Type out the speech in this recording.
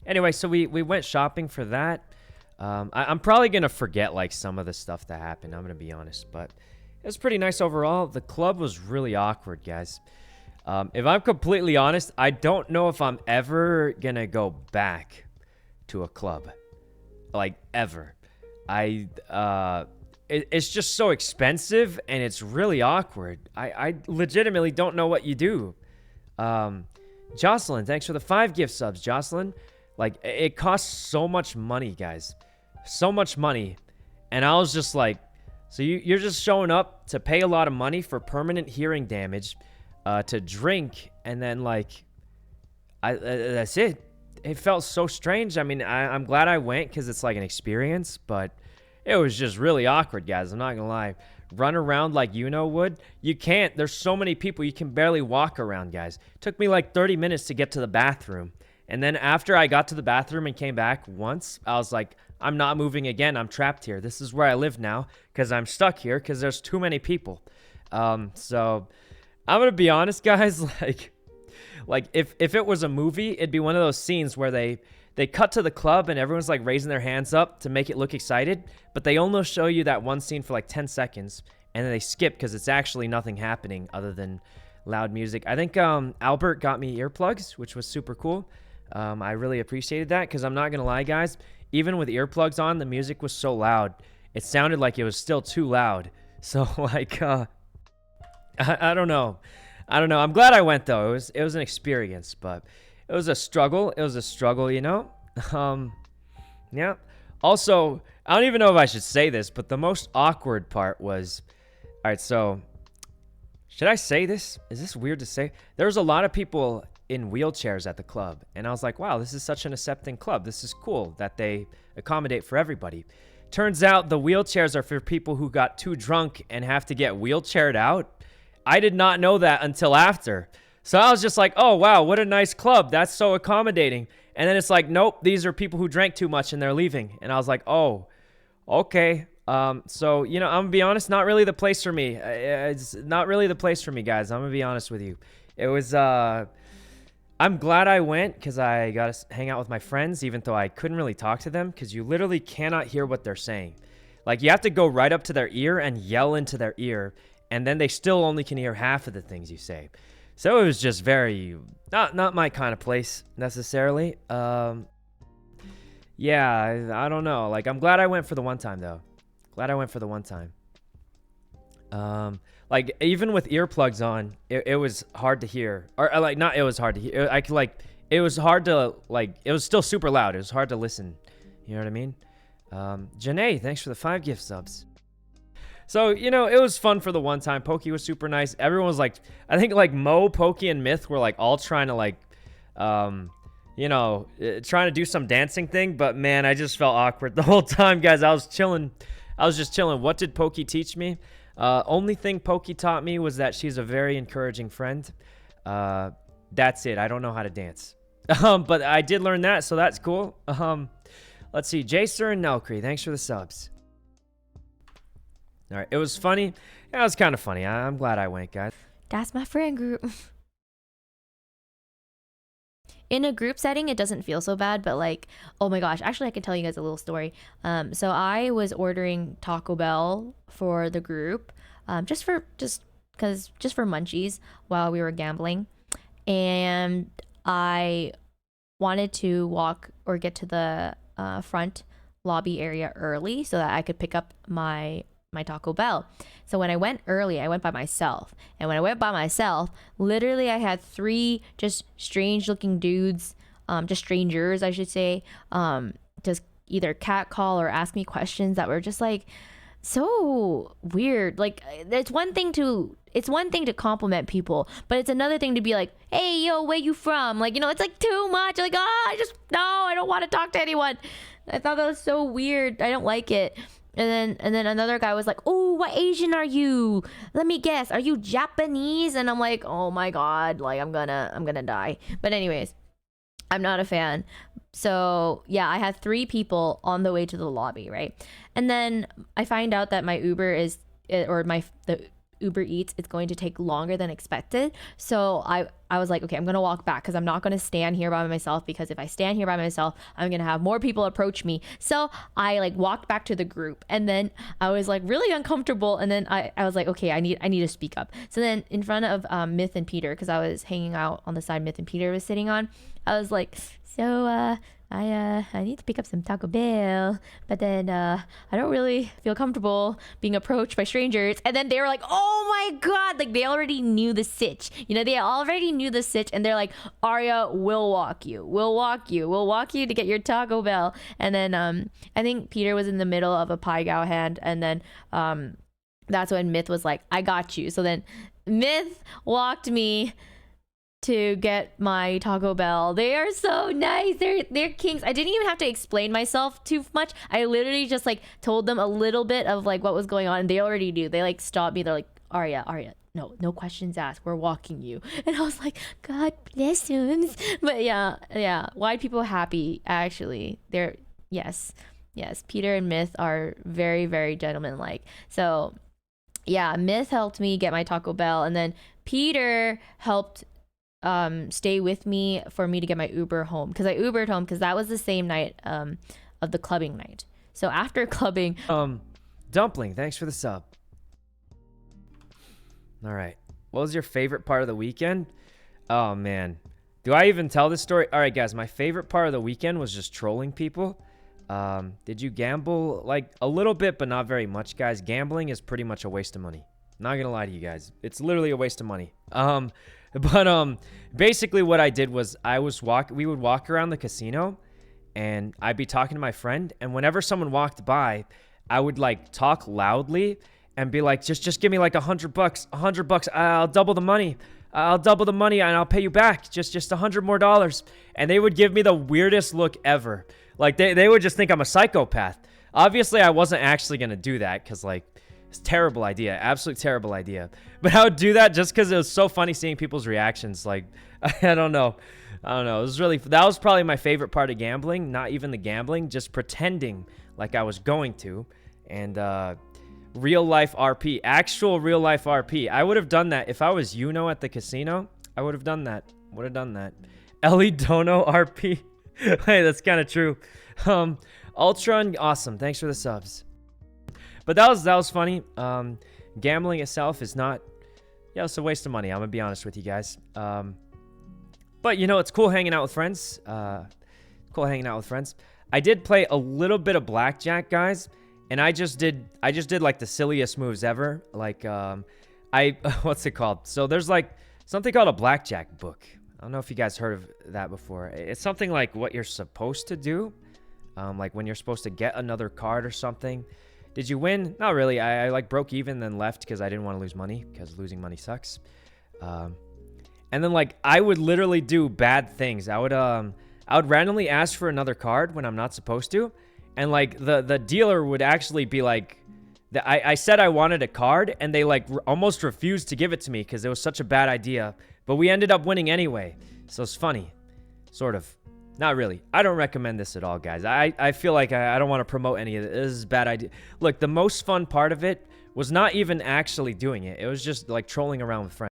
Anyway, so we went shopping for that. I'm probably gonna forget like some of the stuff that happened. I'm gonna be honest, but it was pretty nice overall. The club was really awkward, guys. If I'm completely honest, I don't know if I'm ever gonna go back to a club, like ever. It's just so expensive and it's really awkward. I legitimately don't know what you do. Jocelyn, thanks for the 5 gift subs, Jocelyn. Like, it costs so much money, guys. So much money. And I was just like, so you're just showing up to pay a lot of money for permanent hearing damage, to drink, and then, like, that's it. It felt so strange. I mean, I'm glad I went because it's, like, an experience, but it was just really awkward, guys. I'm not gonna lie. Run around like would. You can't. There's so many people. You can barely walk around, guys. It took me, like, 30 minutes to get to the bathroom. And then after I got to the bathroom and came back once, I was like, I'm not moving again. I'm trapped here. This is where I live now because I'm stuck here because there's too many people. So I'm going to be honest, guys. Like if it was a movie, it'd be one of those scenes where they cut to the club and everyone's like raising their hands up to make it look excited. But they only show you that one scene for like 10 seconds. And then they skip because it's actually nothing happening other than loud music. I think Albert got me earplugs, which was super cool. I really appreciated that because I'm not going to lie, guys. Even with earplugs on, the music was so loud. It sounded like it was still too loud. So, like, I don't know. I don't know. I'm glad I went, though. It was an experience, but it was a struggle. It was a struggle, Yeah. Also, I don't even know if I should say this, but the most awkward part was... All right, so... Should I say this? Is this weird to say? There was a lot of people in wheelchairs at the club, and I was like, wow, this is such an accepting club. This is cool that they accommodate for everybody. Turns out the wheelchairs are for people who got too drunk and have to get wheelchaired out. I did not know that until after. So I was just like, oh, wow, what a nice club. That's so accommodating. And then it's like, nope, these are people who drank too much and they're leaving. And I was like, oh, okay. So, I'm gonna be honest, not really the place for me. It's not really the place for me, guys. I'm gonna be honest with you. It was, I'm glad I went because I got to hang out with my friends, even though I couldn't really talk to them because you literally cannot hear what they're saying. Like, you have to go right up to their ear and yell into their ear, and then they still only can hear half of the things you say. So it was just very, not my kind of place necessarily. Yeah, I don't know. Like, I'm glad I went for the one time, though. Glad I went for the one time. Like, even with earplugs on, it was hard to hear. Or, like, not it was hard to hear. It was hard to, like, it was still super loud. It was hard to listen. You know what I mean? Janae, thanks for the 5 gift subs. So, it was fun for the one time. Pokey was super nice. Everyone was, like, I think, like, Mo, Pokey, and Myth were, like, all trying to, like, trying to do some dancing thing. But, man, I just felt awkward the whole time, guys. I was chilling. I was just chilling. What did Pokey teach me? Only thing Pokey taught me was that she's a very encouraging friend. That's it. I don't know how to dance. But I did learn that, so that's cool. Let's see. Jacer and Nelcree, thanks for the subs. All right. It was funny. Yeah, it was kind of funny. I'm glad I went, guys. That's my friend group. In a group setting, it doesn't feel so bad, but like, oh my gosh, actually I can tell you guys a little story. So I was ordering Taco Bell for the group, just for munchies while we were gambling. And I wanted to walk or get to the front lobby area early so that I could pick up my Taco Bell. So when I went early, I went by myself. And when I went by myself, literally I had 3 just strange looking dudes, just strangers, I should say, just either catcall or ask me questions that were just like so weird. Like, it's one thing to compliment people, but it's another thing to be like, hey, yo, where you from? Like, it's like too much. Like, I don't want to talk to anyone. I thought that was so weird. I don't like it. And then another guy was like, oh, what Asian are you? Let me guess. Are you Japanese? And I'm like, oh my God, like I'm gonna die. But anyways, I'm not a fan. So yeah, I had 3 people on the way to the lobby, right? And then I find out that my Uber is, or the Uber Eats, it's going to take longer than expected. So I was like, okay, I'm going to walk back because I'm not going to stand here by myself, because if I stand here by myself, I'm going to have more people approach me. So I like walked back to the group, and then I was like really uncomfortable. And then I was like, okay, I need to speak up. So then in front of Myth and Peter, because I was hanging out on the side Myth and Peter was sitting on, I was like, so I need to pick up some Taco Bell, but then I don't really feel comfortable being approached by strangers. And then they were like, oh my God, like they already knew the sitch. You know, they already knew the sitch, and they're like, Aria, we'll walk you to get your Taco Bell. And then I think Peter was in the middle of a Pai Gow hand, and then that's when Myth was like, I got you. So then Myth walked me to get my Taco Bell. They are so nice. They're kings. I didn't even have to explain myself too much. I literally just like told them a little bit of like what was going on, and they already knew. They like stopped me. They're like, Aria, no questions asked. We're walking you. And I was like, God bless them. But yeah. Why people happy? Actually, they're yes. Peter and Myth are very, very gentleman-like. So yeah, Myth helped me get my Taco Bell, and then Peter helped stay with me for me to get my Uber home, because I Ubered home because that was the same night of the clubbing night. So after clubbing, Dumpling, thanks for the sub. All right, what was your favorite part of the weekend? Oh man, do I even tell this story? All right guys, my favorite part of the weekend was just trolling people. Did you gamble? Like a little bit, but not very much, guys. Gambling is pretty much a waste of money. Not gonna lie to you guys, it's literally a waste of money. But basically what I did was we would walk around the casino, and I'd be talking to my friend, and whenever someone walked by, I would like talk loudly and be like, just give me like $100, I'll double the money, and I'll pay you back, just $100 more. And they would give me the weirdest look ever. Like they would just think I'm a psychopath. Obviously I wasn't actually gonna do that, because like, it's a terrible idea, absolute terrible idea. But I would do that just because it was so funny seeing people's reactions. Like, I don't know. It was that was probably my favorite part of gambling. Not even the gambling, just pretending like I was going to. And real life RP, actual real life RP. I would have done that if I was at the casino. I would have done that. Ellie Dono RP. Hey, that's kind of true. Ultron, awesome. Thanks for the subs. But that was funny. Gambling itself is not, it's a waste of money. I'm gonna be honest with you guys. But it's cool hanging out with friends. I did play a little bit of blackjack, guys, and I just did like the silliest moves ever. Like what's it called? So there's like something called a blackjack book. I don't know if you guys heard of that before. It's something like what you're supposed to do, like when you're supposed to get another card or something. Did you win? Not really. I like broke even, then left because I didn't want to lose money, because losing money sucks. And then like I would literally do bad things. I would randomly ask for another card when I'm not supposed to, and like the dealer would actually be like, I said I wanted a card, and they like almost refused to give it to me because it was such a bad idea. But we ended up winning anyway, so it's funny, sort of. Not really. I don't recommend this at all, guys. I feel like I don't want to promote any of it. This is a bad idea. Look, the most fun part of it was not even actually doing it. It was just like trolling around with friends.